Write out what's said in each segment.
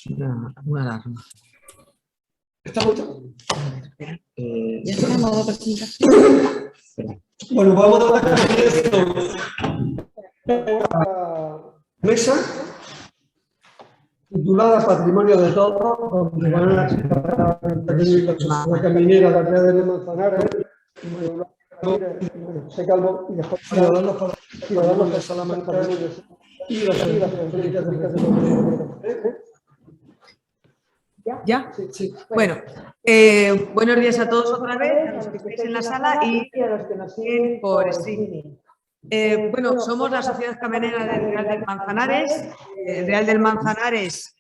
una alarma. ¿Está mucho? Ya está en modo presentación. Bueno, vamos a tratar esto. Mesa titulada Patrimonio de Todos, donde van a explicar el pequeño y la sociedad caminera de Real de Manzanares, José Calvo y Ciudadanos de Salamanca y las públicas de ¿Ya? Sí. Bueno, buenos días a todos otra vez, a los que estáis en la sala y a los que nos siguen por streaming. Bueno, somos la Sociedad Caminera del Real del Manzanares. El Real del Manzanares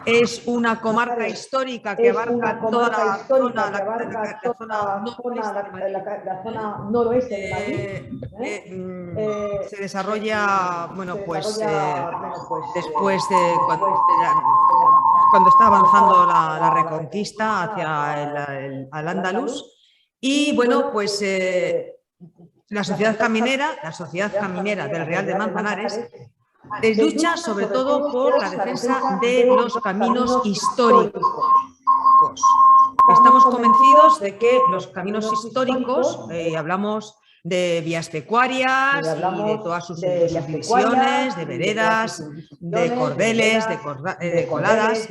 es una comarca histórica que abarca toda la zona noroeste de Madrid. Se desarrolla, bueno, pues después de cuando está avanzando la Reconquista hacia el Al-Ándalus. Y bueno, pues la Sociedad Caminera del Real de Manzanares lucha sobre todo por la defensa de los caminos históricos. Estamos convencidos de que los caminos históricos, hablamos de vías pecuarias y de todas sus divisiones, de veredas, de cordeles, de coladas.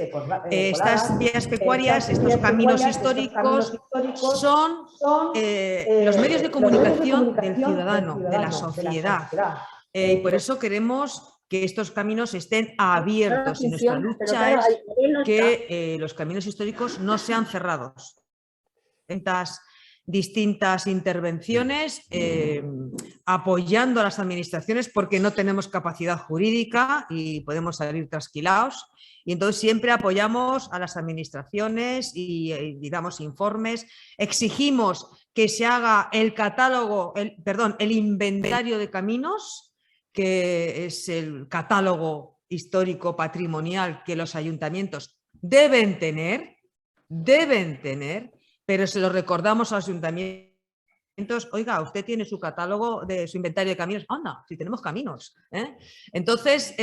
Estas vías pecuarias, estos caminos históricos son los medios de comunicación del ciudadano, de la sociedad. Y por eso queremos que estos caminos estén abiertos y nuestra lucha es que los caminos históricos no sean cerrados. Distintas intervenciones apoyando a las administraciones porque no tenemos capacidad jurídica y podemos salir trasquilados, y entonces siempre apoyamos a las administraciones y damos informes, exigimos que se haga el inventario de caminos, que es el catálogo histórico patrimonial que los ayuntamientos deben tener, pero se lo recordamos a los ayuntamientos. Oiga, usted tiene su catálogo de su inventario de caminos. Anda, si tenemos caminos. Entonces,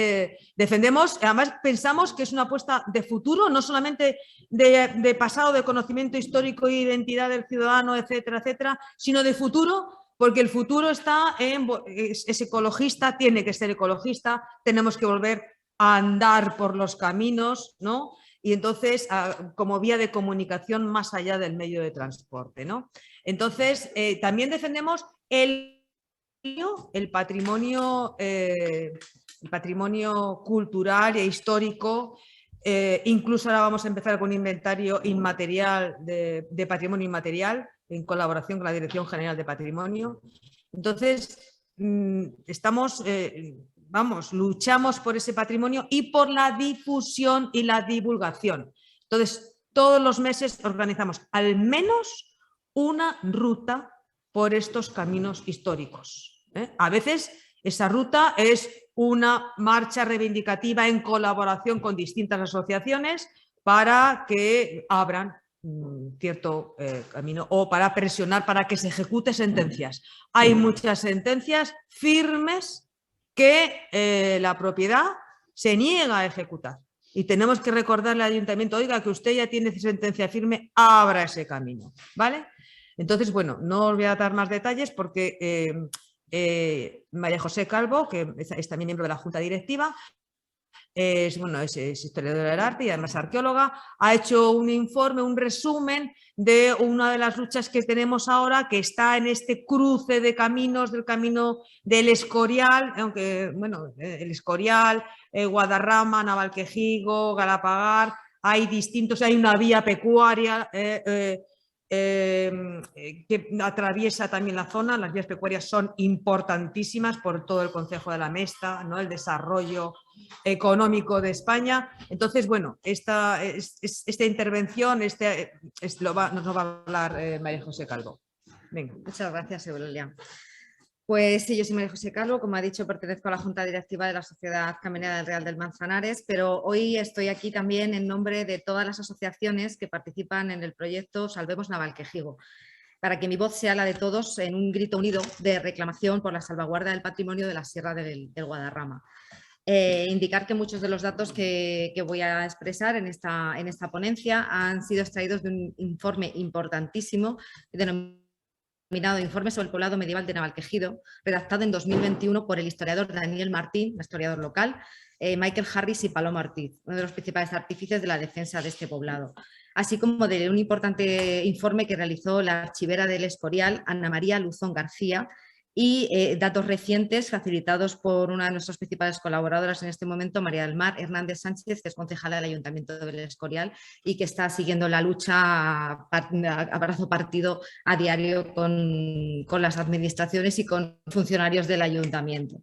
defendemos, además pensamos que es una apuesta de futuro, no solamente de pasado, de conocimiento histórico y identidad del ciudadano, etcétera, etcétera, sino de futuro, porque el futuro es ecologista, tiene que ser ecologista, tenemos que volver a andar por los caminos, ¿no? Y entonces, como vía de comunicación más allá del medio de transporte, ¿no? Entonces, también defendemos el patrimonio cultural e histórico. Incluso ahora vamos a empezar con un inventario inmaterial de patrimonio inmaterial en colaboración con la Dirección General de Patrimonio. Entonces, luchamos por ese patrimonio y por la difusión y la divulgación. Entonces, todos los meses organizamos al menos una ruta por estos caminos históricos. A veces esa ruta es una marcha reivindicativa en colaboración con distintas asociaciones para que abran cierto camino o para presionar para que se ejecuten sentencias. Hay muchas sentencias firmes que la propiedad se niega a ejecutar. Y tenemos que recordarle al ayuntamiento, oiga, que usted ya tiene sentencia firme, abra ese camino, ¿vale? Entonces, bueno, no os voy a dar más detalles porque María José Calvo, que es también miembro de la Junta Directiva, es historiadora del arte y además arqueóloga, ha hecho un informe, un resumen de una de las luchas que tenemos ahora, que está en este cruce de caminos, del camino del Escorial, aunque, bueno, el Escorial, Guadarrama, Navalquejigo, Galapagar, hay una vía pecuaria que atraviesa también la zona. Las vías pecuarias son importantísimas por todo el concejo de la Mesta, ¿no? El desarrollo económico de España. Entonces, bueno, esta intervención nos lo va a hablar María José Calvo. Venga. Muchas gracias, Eulalia. Pues sí, yo soy María José Calvo, como ha dicho, pertenezco a la Junta Directiva de la Sociedad Caminera del Real del Manzanares, pero hoy estoy aquí también en nombre de todas las asociaciones que participan en el proyecto Salvemos Navalquejigo, para que mi voz sea la de todos en un grito unido de reclamación por la salvaguarda del patrimonio de la Sierra del Guadarrama. Indicar que muchos de los datos que voy a expresar en esta ponencia han sido extraídos de un informe importantísimo denominado Informe sobre el poblado medieval de Navalquejigo, redactado en 2021 por el historiador Daniel Martín, un historiador local, Michael Harris y Paloma Ortiz, uno de los principales artífices de la defensa de este poblado, así como de un importante informe que realizó la archivera del Escorial, Ana María Luzón García, y datos recientes facilitados por una de nuestras principales colaboradoras en este momento, María del Mar Hernández Sánchez, que es concejala del Ayuntamiento del Escorial y que está siguiendo la lucha a brazo partido a diario con las administraciones y con funcionarios del Ayuntamiento.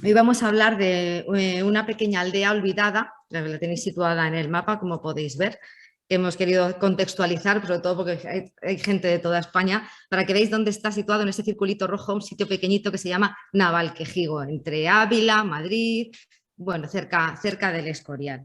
Hoy vamos a hablar de una pequeña aldea olvidada, la tenéis situada en el mapa, como podéis ver, que hemos querido contextualizar, sobre todo porque hay gente de toda España, para que veáis dónde está situado en ese circulito rojo un sitio pequeñito que se llama Navalquejigo, entre Ávila, Madrid, bueno, cerca del Escorial.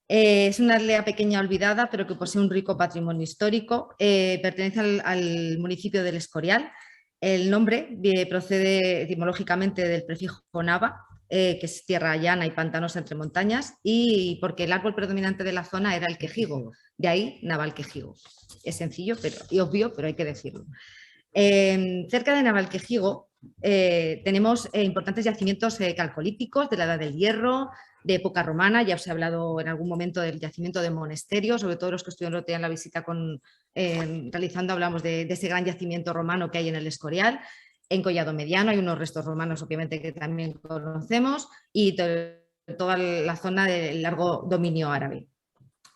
Es una aldea pequeña olvidada, pero que posee un rico patrimonio histórico. Pertenece al municipio del Escorial. El nombre procede etimológicamente del prefijo nava, que es tierra llana y pantanosa entre montañas, y porque el árbol predominante de la zona era el quejigo, de ahí Navalquejigo. Es sencillo y obvio, pero hay que decirlo. Cerca de Navalquejigo tenemos importantes yacimientos calcolíticos de la Edad del Hierro, de época romana. Ya os he hablado en algún momento del yacimiento de Monesterio, sobre todo los que estuvieron en la visita realizando, hablamos de ese gran yacimiento romano que hay en el Escorial. En Collado Mediano hay unos restos romanos, obviamente, que también conocemos, y toda la zona del largo dominio árabe.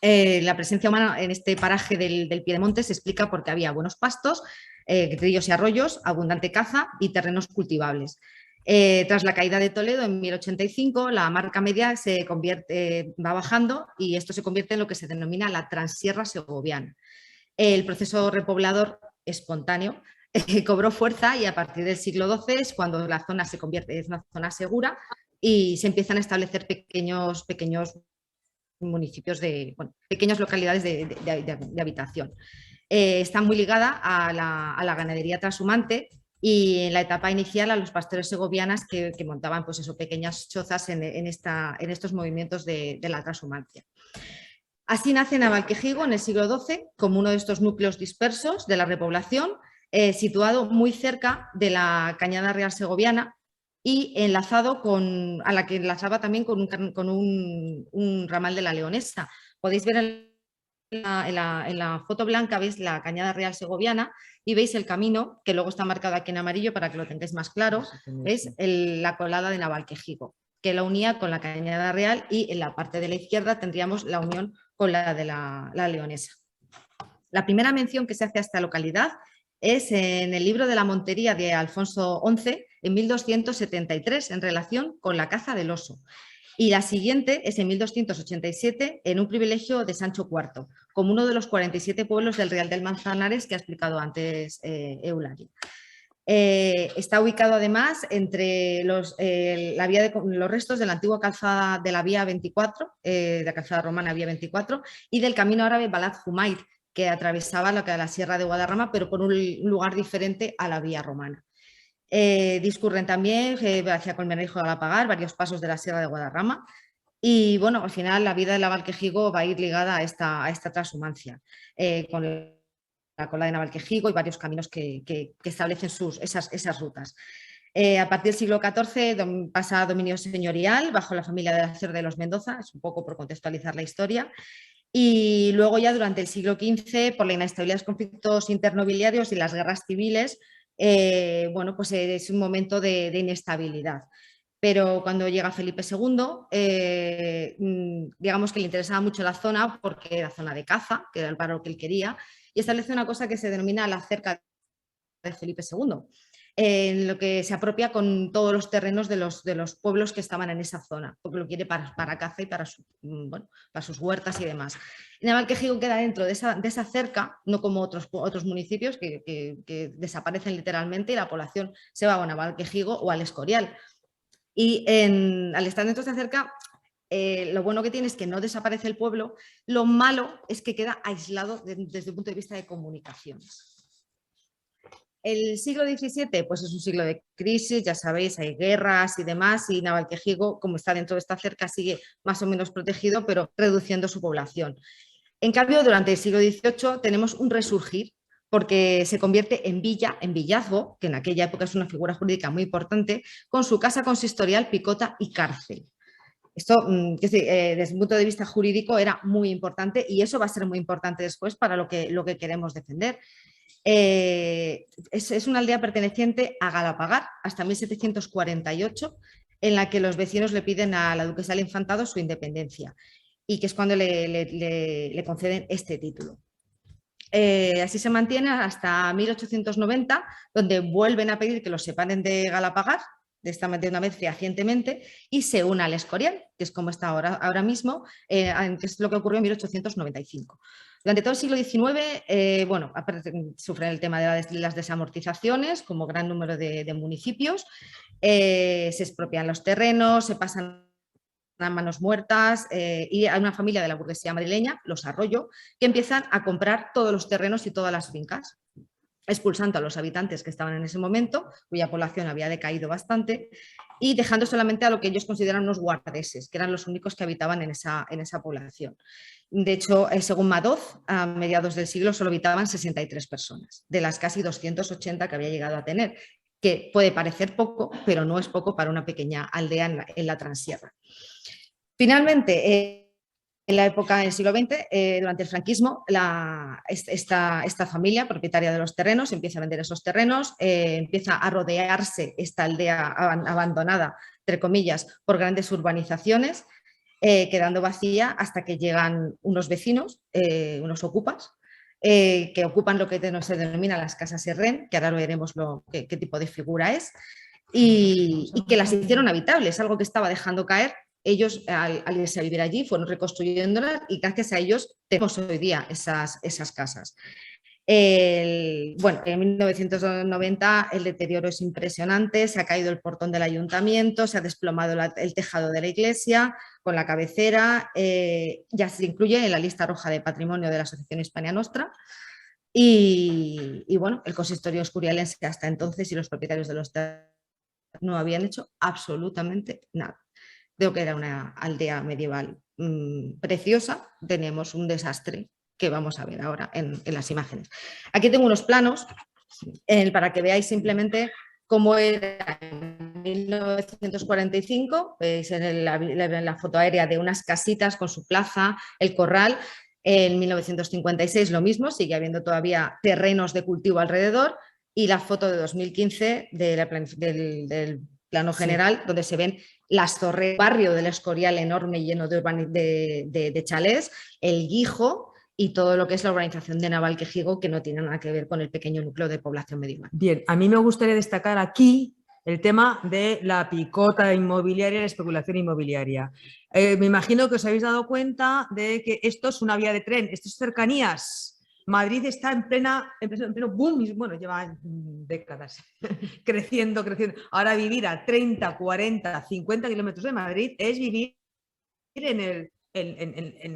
La presencia humana en este paraje del Piedemonte se explica porque había buenos pastos, ríos y arroyos, abundante caza y terrenos cultivables. Tras la caída de Toledo en 1085, la marca media va bajando y esto se convierte en lo que se denomina la Transierra Segoviana. El proceso repoblador espontáneo cobró fuerza y a partir del siglo XII es cuando la zona se convierte en una zona segura y se empiezan a establecer pequeños municipios, pequeñas localidades de habitación. Está muy ligada a la ganadería trashumante y en la etapa inicial a los pastores segovianas que montaban pues eso, pequeñas chozas en estos movimientos de la transhumancia. Así nace Navalquejigo en el siglo XII como uno de estos núcleos dispersos de la repoblación, situado muy cerca de la Cañada Real Segoviana y enlazado a la que enlazaba también con un ramal de la Leonesa. Podéis ver en la foto blanca, veis la Cañada Real Segoviana y veis el camino, que luego está marcado aquí en amarillo para que lo tengáis más claro, es la colada de Navalquejigo, que la unía con la Cañada Real, y en la parte de la izquierda tendríamos la unión con la de la Leonesa. La primera mención que se hace a esta localidad es en el libro de la Montería de Alfonso XI en 1273 en relación con la caza del oso. Y la siguiente es en 1287 en un privilegio de Sancho IV, como uno de los 47 pueblos del Real del Manzanares que ha explicado antes Eulalia. Está ubicado además entre los restos de la antigua calzada de la Vía 24, de la calzada romana Vía 24, y del camino árabe Balad Jumair, que atravesaba la Sierra de Guadarrama, pero por un lugar diferente a la Vía romana. Discurren también hacia Colmenarejo de Galapagar varios pasos de la Sierra de Guadarrama y bueno, al final la vida de Navalquejigo va a ir ligada a esta transhumancia con la cola de Navalquejigo y varios caminos que establecen esas rutas. A partir del siglo XIV pasa a dominio señorial bajo la familia de la Cerda de los Mendoza, es un poco por contextualizar la historia. Y luego ya durante el siglo XV, por la inestabilidad de los conflictos internobiliarios y las guerras civiles, bueno, pues es un momento de inestabilidad. Pero cuando llega Felipe II, digamos que le interesaba mucho la zona porque era zona de caza, que era el paro que él quería, y establece una cosa que se denomina la cerca de Felipe II, en lo que se apropia con todos los terrenos de los pueblos que estaban en esa zona, porque lo quiere para caza y para sus huertas y demás. Navalquejigo queda dentro de esa cerca, no como otros municipios que desaparecen literalmente y la población se va a Navalquejigo o al Escorial. Y al estar dentro de esta cerca, lo bueno que tiene es que no desaparece el pueblo, lo malo es que queda aislado desde el punto de vista de comunicaciones. El siglo XVII pues es un siglo de crisis, ya sabéis, hay guerras y demás, y Navalquejigo, como está dentro de esta cerca, sigue más o menos protegido, pero reduciendo su población. En cambio, durante el siglo XVIII tenemos un resurgir, porque se convierte en villa, en villazgo, que en aquella época es una figura jurídica muy importante, con su casa consistorial, picota y cárcel. Esto, desde un punto de vista jurídico, era muy importante y eso va a ser muy importante después para lo que queremos defender. Es una aldea perteneciente a Galapagar hasta 1748, en la que los vecinos le piden a la duquesa del Infantado su independencia y que es cuando le conceden este título. Así se mantiene hasta 1890, donde vuelven a pedir que los separen de Galapagar, de una vez fehacientemente, y se una al Escorial, que es como está ahora mismo, que es lo que ocurrió en 1895. Durante todo el siglo XIX, sufren el tema de las desamortizaciones, como gran número de municipios, se expropian los terrenos, se pasan a manos muertas, y hay una familia de la burguesía madrileña, los Arroyo, que empiezan a comprar todos los terrenos y todas las fincas, expulsando a los habitantes que estaban en ese momento, cuya población había decaído bastante, y dejando solamente a lo que ellos consideran unos guardeses, que eran los únicos que habitaban en esa población. De hecho, según Madoz, a mediados del siglo solo habitaban 63 personas, de las casi 280 que había llegado a tener, que puede parecer poco, pero no es poco para una pequeña aldea en la Transierra. Finalmente, en la época del siglo XX, durante el franquismo, esta familia propietaria de los terrenos empieza a vender esos terrenos, empieza a rodearse esta aldea abandonada, entre comillas, por grandes urbanizaciones, quedando vacía hasta que llegan unos vecinos, unos ocupas, que ocupan lo que se denomina las casas Serrén, que ahora veremos qué tipo de figura es, y que las hicieron habitables, algo que estaba dejando caer. Ellos, al irse a vivir allí, fueron reconstruyéndolas y gracias a ellos tenemos hoy día esas casas. En 1990 el deterioro es impresionante, se ha caído el portón del ayuntamiento, se ha desplomado el tejado de la iglesia con la cabecera, ya se incluye en la lista roja de patrimonio de la Asociación Hispania Nostra. Y bueno, el consistorio escurialense hasta entonces y los propietarios de los terrenos no habían hecho absolutamente nada. Creo que era una aldea medieval preciosa, tenemos un desastre que vamos a ver ahora en las imágenes. Aquí tengo unos planos para que veáis simplemente cómo era en 1945, veis en la foto aérea de unas casitas con su plaza, el corral. En 1956 lo mismo, sigue habiendo todavía terrenos de cultivo alrededor, y la foto de 2015 del plano general, sí, donde se ven las torres, barrio del Escorial enorme lleno de chalés, el Guijo y todo lo que es la urbanización de Navalquejigo, que no tiene nada que ver con el pequeño núcleo de población medieval. Bien, a mí me gustaría destacar aquí el tema de la picota inmobiliaria y la especulación inmobiliaria. Me imagino que os habéis dado cuenta de que esto es una vía de tren, esto es cercanías. Madrid está en pleno boom, y bueno, lleva décadas creciendo. Ahora vivir a 30, 40, 50 kilómetros de Madrid es vivir en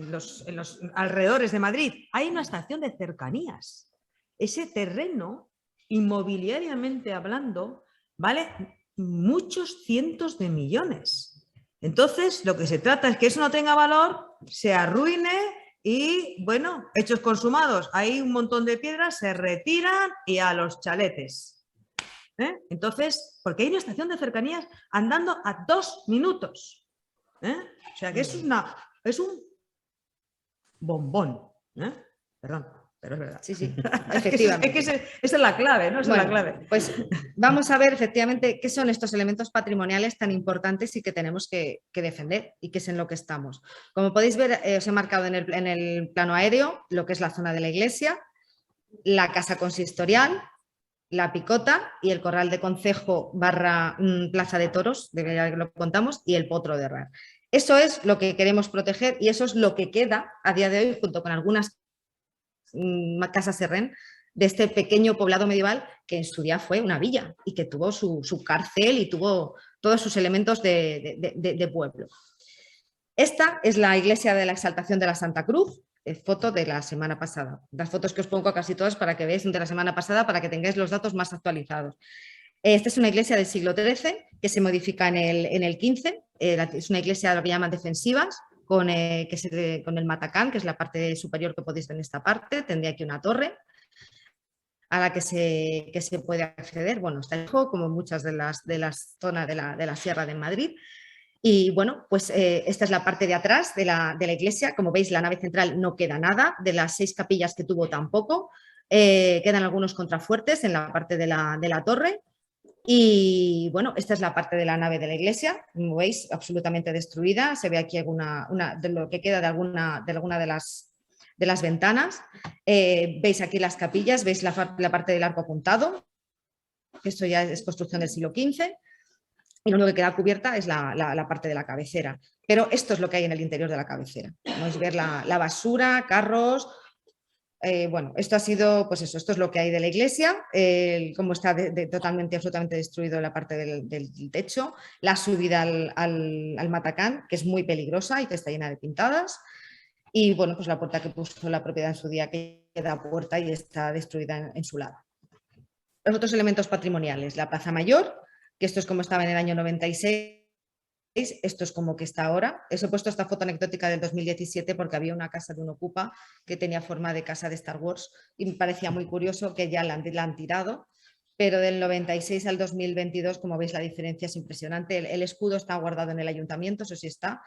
los alrededores de Madrid. Hay una estación de cercanías. Ese terreno, inmobiliariamente hablando, vale muchos cientos de millones. Entonces, lo que se trata es que eso no tenga valor, se arruine. Y bueno, hechos consumados, hay un montón de piedras, se retiran y a los chaletes. Entonces, porque hay una estación de cercanías andando a 2 minutos. O sea que es un bombón. Perdón, pero es verdad. Sí, efectivamente. Esa es la clave, ¿no? Esa es la clave. Pues vamos a ver efectivamente qué son estos elementos patrimoniales tan importantes y que tenemos que defender, y qué es en lo que estamos. Como podéis ver, os he marcado en el plano aéreo lo que es la zona de la iglesia, la casa consistorial, la picota y el corral de concejo / plaza de toros, de que lo contamos, y el potro de Herrar. Eso es lo que queremos proteger y eso es lo que queda a día de hoy, junto con algunas casas Serrén, de este pequeño poblado medieval que en su día fue una villa y que tuvo su cárcel y tuvo todos sus elementos de pueblo. Esta es la iglesia de la Exaltación de la Santa Cruz. foto de la semana pasada. Las fotos que os pongo casi todas para que veáis de la semana pasada, para que tengáis los datos más actualizados. Esta es una iglesia del siglo XIII que se modifica en el XV. Es una iglesia lo que llaman defensivas, con el matacán, que es la parte superior que podéis ver en esta parte. Tendría aquí una torre a la que se puede acceder. Bueno, está lejos, como muchas de las zonas de la Sierra de Madrid. Y bueno, pues esta es la parte de atrás de la iglesia. Como veis, la nave central no queda nada, de las 6 capillas que tuvo tampoco. Quedan algunos contrafuertes en la parte de la torre. Y bueno, esta es la parte de la nave de la iglesia, como veis, absolutamente destruida. Se ve aquí de lo que queda de alguna de las ventanas. Veis aquí las capillas, veis la parte del arco apuntado, que esto ya es construcción del siglo XV. Y lo único que queda cubierta es la parte de la cabecera. Pero esto es lo que hay en el interior de la cabecera. Podéis ver la basura, carros. Bueno, esto ha sido, pues eso, esto es lo que hay de la iglesia, cómo está totalmente, absolutamente destruido la parte del techo, la subida al matacán, que es muy peligrosa y que está llena de pintadas. Y bueno, pues la puerta que puso la propiedad en su día, que queda puerta y está destruida en su lado. Los otros elementos patrimoniales, la Plaza Mayor, que esto es como estaba en el año 96, esto es como que está ahora. Os he puesto esta foto anecdótica del 2017 porque había una casa de un ocupa que tenía forma de casa de Star Wars y me parecía muy curioso que ya la han tirado, pero del 96 al 2022, como veis, la diferencia es impresionante. El escudo está guardado en el ayuntamiento, eso sí está,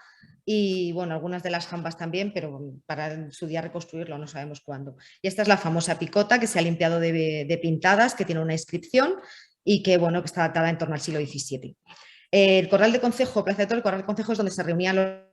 y bueno, algunas de las jambas también, pero para en su día reconstruirlo no sabemos cuándo. Y esta es la famosa picota que se ha limpiado de pintadas, que tiene una inscripción y que, bueno, que está datada en torno al siglo XVII. El Corral de Concejo, Plaza de Toros, el Corral de Concejo es donde se reunían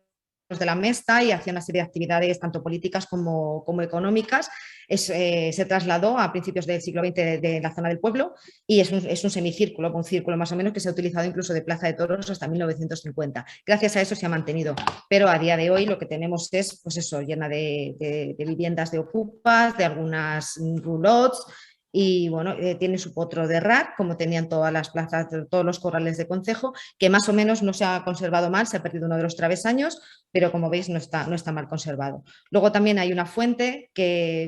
los de la Mesta y hacían una serie de actividades tanto políticas como económicas. Se trasladó a principios del siglo XX de la zona del pueblo y es un semicírculo, un círculo más o menos, que se ha utilizado incluso de Plaza de Toros hasta 1950. Gracias a eso se ha mantenido, pero a día de hoy lo que tenemos es, pues eso, llena de viviendas de ocupas, de algunas roulottes. Y bueno, tiene su potro de rack, como tenían todas las plazas, todos los corrales de concejo, que más o menos no se ha conservado mal, se ha perdido uno de los travesaños, pero como veis no está mal conservado. Luego también hay una fuente,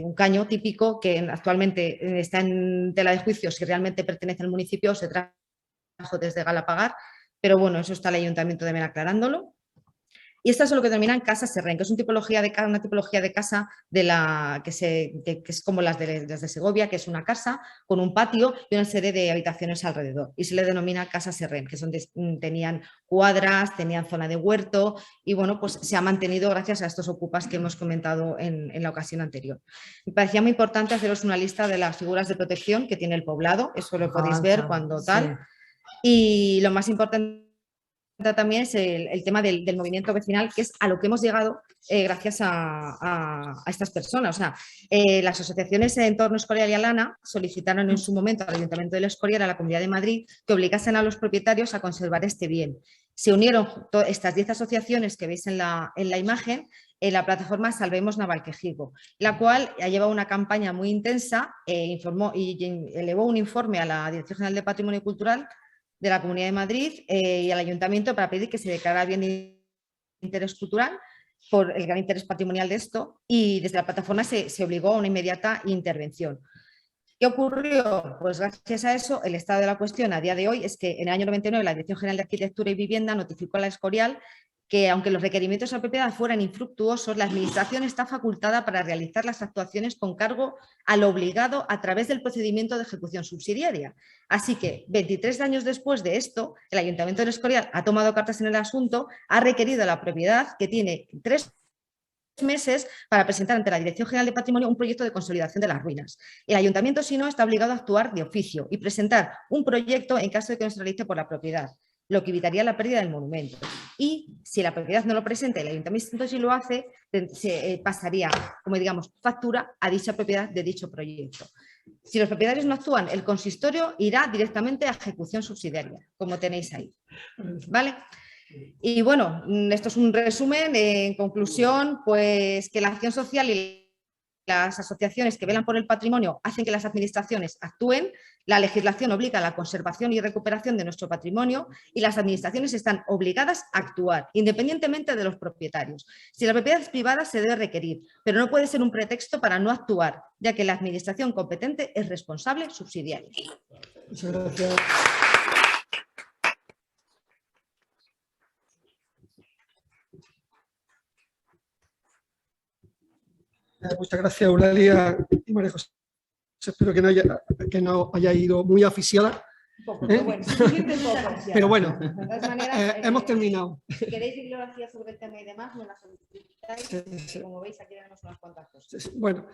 un caño típico, que actualmente está en tela de juicio si realmente pertenece al municipio o se trajo desde Galapagar, pero bueno, eso está el ayuntamiento de Mena aclarándolo. Y estas son lo que denominan casa serrén, que es una tipología de casa que es como las de Segovia, que es una casa con un patio y una serie de habitaciones alrededor. Y se le denomina casa serrén, que son tenían cuadras, tenían zona de huerto y bueno, pues se ha mantenido gracias a estos ocupas que hemos comentado en la ocasión anterior. Me parecía muy importante haceros una lista de las figuras de protección que tiene el poblado, eso lo podéis ver cuando tal. Y lo más importante también es el tema del movimiento vecinal, que es a lo que hemos llegado gracias a estas personas. O sea, las asociaciones en torno a Escorial y Alana solicitaron en su momento al Ayuntamiento del Escorial, a la Comunidad de Madrid, que obligasen a los propietarios a conservar este bien. Se unieron estas 10 asociaciones que veis en la imagen en la plataforma Salvemos Navalquejigo, la cual ha llevado una campaña muy intensa, informó y elevó un informe a la Dirección General de Patrimonio Cultural de la Comunidad de Madrid y al Ayuntamiento para pedir que se declarara bien de interés cultural por el gran interés patrimonial de esto, y desde la plataforma se obligó a una inmediata intervención. ¿Qué ocurrió? Pues gracias a eso, el estado de la cuestión a día de hoy es que en el año 99 la Dirección General de Arquitectura y Vivienda notificó a la Escorial que, aunque los requerimientos a la propiedad fueran infructuosos, la Administración está facultada para realizar las actuaciones con cargo al obligado a través del procedimiento de ejecución subsidiaria. Así que, 23 años después de esto, el Ayuntamiento de Escorial ha tomado cartas en el asunto, ha requerido a la propiedad, que tiene 3 meses para presentar ante la Dirección General de Patrimonio un proyecto de consolidación de las ruinas. El ayuntamiento, si no, está obligado a actuar de oficio y presentar un proyecto en caso de que no se realice por la propiedad, lo que evitaría la pérdida del monumento. Y si la propiedad no lo presenta y el ayuntamiento sí lo hace, se pasaría, como digamos, factura a dicha propiedad de dicho proyecto. Si los propietarios no actúan, el consistorio irá directamente a ejecución subsidiaria, como tenéis ahí. ¿Vale? Y bueno, esto es un resumen. En conclusión, pues que la acción social y las asociaciones que velan por el patrimonio hacen que las administraciones actúen, la legislación obliga a la conservación y recuperación de nuestro patrimonio y las administraciones están obligadas a actuar, independientemente de los propietarios. Si la propiedad es privada, se debe requerir, pero no puede ser un pretexto para no actuar, ya que la administración competente es responsable subsidiaria. Muchas gracias. Muchas gracias, Eulalia y María José. Espero que no haya ido muy aficiada. Pero bueno, De todas maneras, hemos terminado. Si queréis bibliografía sobre el tema y demás, me la solicitáis. Sí. Como veis, aquí tenemos unas cuantas cosas. Bueno,